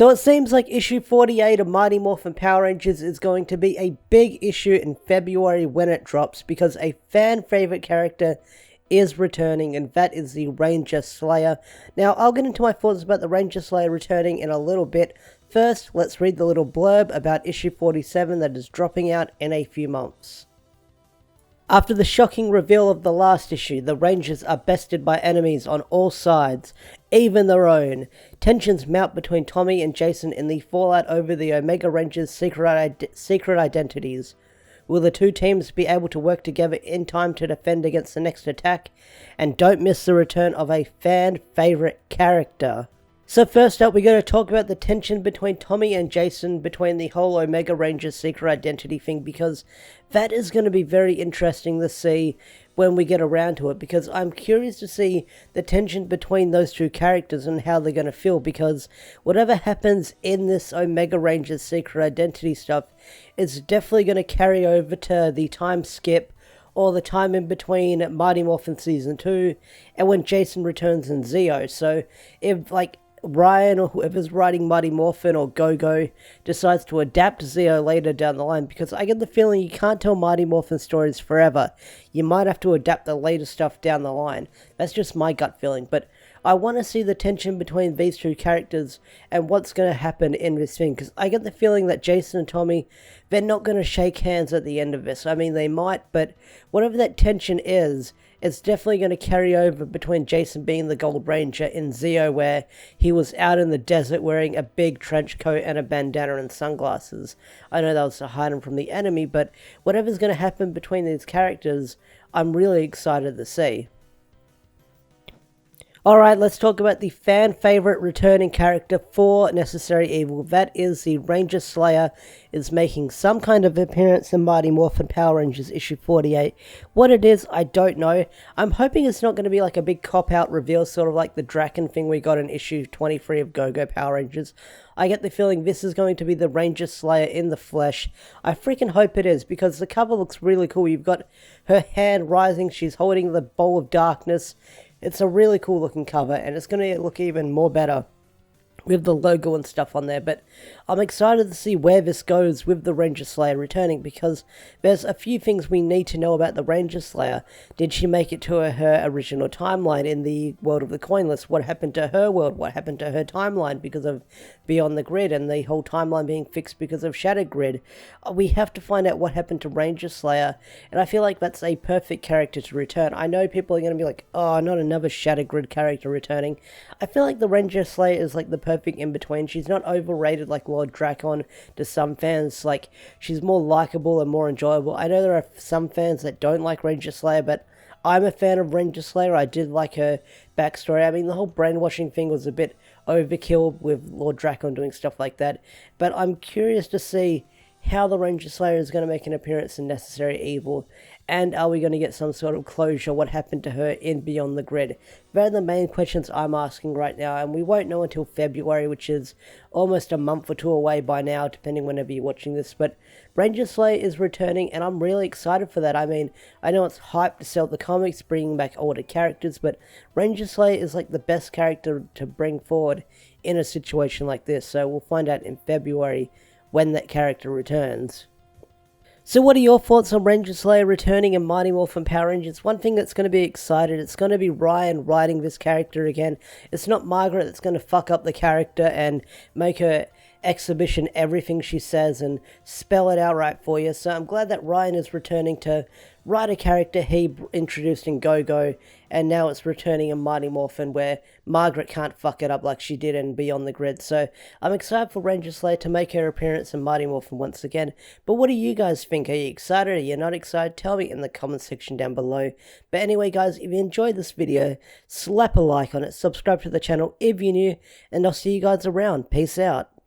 So it seems like issue 48 of Mighty Morphin Power Rangers is going to be a big issue in February when it drops, because a fan favorite character is returning, and that is the Ranger Slayer. Now, I'll get into my thoughts about the Ranger Slayer returning in a little bit. First, let's read the little blurb about issue 47 that is dropping out in a few months. After the shocking reveal of the last issue, the Rangers are bested by enemies on all sides, even their own. Tensions mount between Tommy and Jason in the fallout over the Omega Rangers' secret identities. Will the two teams be able to work together in time to defend against the next attack? And don't miss the return of a fan favorite character. So first up, we're going to talk about the tension between Tommy and Jason, between the whole Omega Rangers secret identity thing, because that is going to be very interesting to see when we get around to it, because I'm curious to see the tension between those two characters and how they're going to feel, because whatever happens in this Omega Rangers secret identity stuff is definitely going to carry over to the time skip or the time in between Mighty Morphin Season 2 and when Jason returns in Zeo. So if, like, Ryan or whoever's writing Mighty Morphin or Go-Go decides to adapt Zeo later down the line, because I get the feeling you can't tell Mighty Morphin stories forever. You might have to adapt the later stuff down the line. That's just my gut feeling, but I want to see the tension between these two characters and what's going to happen in this thing, because I get the feeling that Jason and Tommy, they're not going to shake hands at the end of this. I mean, they might, but whatever that tension is, it's definitely going to carry over between Jason being the Gold Ranger in Zeo, where he was out in the desert wearing a big trench coat and a bandana and sunglasses. I know that was to hide him from the enemy, but whatever's going to happen between these characters, I'm really excited to see. Alright, let's talk about the fan favorite returning character for Necessary Evil. That is the Ranger Slayer is making some kind of appearance in Mighty Morphin Power Rangers issue 48. What it is, I don't know. I'm hoping it's not going to be like a big cop-out reveal, sort of like the Draken thing we got in issue 23 of Go-Go Power Rangers. I get the feeling this is going to be the Ranger Slayer in the flesh. I freaking hope it is, because the cover looks really cool. You've got her hand rising, she's holding the bowl of darkness. It's a really cool looking cover, and it's going to look even more better with the logo and stuff on there, but I'm excited to see where this goes with the Ranger Slayer returning, because there's a few things we need to know about the Ranger Slayer. Did she make it to her original timeline in the world of the Coinless? What happened to her world? What happened to her timeline because of Beyond the Grid and the whole timeline being fixed because of Shattered Grid? We have to find out what happened to Ranger Slayer, and I feel like that's a perfect character to return. I know people are going to be like, oh, not another Shattered Grid character returning. I feel like the Ranger Slayer is like the perfect in-between. She's not overrated like Lord Drakon to some fans. Like, she's more likable and more enjoyable. I know there are some fans that don't like Ranger Slayer, but I'm a fan of Ranger Slayer. I did like her backstory. I mean, the whole brainwashing thing was a bit overkill with Lord Drakon doing stuff like that, but I'm curious to see how the Ranger Slayer is going to make an appearance in Necessary Evil, and are we going to get some sort of closure what happened to her in Beyond the Grid? They're the main questions I'm asking right now, and we won't know until February, which is almost a month or two away by now, depending whenever you're watching this. But Ranger Slayer is returning, and I'm really excited for that. I mean, I know it's hyped to sell the comics, bringing back older characters, but Ranger Slayer is like the best character to bring forward in a situation like this, so we'll find out in February when that character returns. So what are your thoughts on Ranger Slayer returning in Mighty Morphin Power Rangers? One thing that's going to be excited, it's going to be Ryan writing this character again. It's not Margaret that's going to fuck up the character and make her exhibition everything she says and spell it out right for you. So I'm glad that Ryan is returning to write a character he introduced in Go-Go, and now it's returning in Mighty Morphin, where Margaret can't fuck it up like she did in Beyond the Grid. So I'm excited for Ranger Slayer to make her appearance in Mighty Morphin once again. But what do you guys think? Are you excited? Are you not excited? Tell me in the comment section down below. But anyway guys, if you enjoyed this video, slap a like on it, subscribe to the channel if you're new, and I'll see you guys around. Peace out. Bye.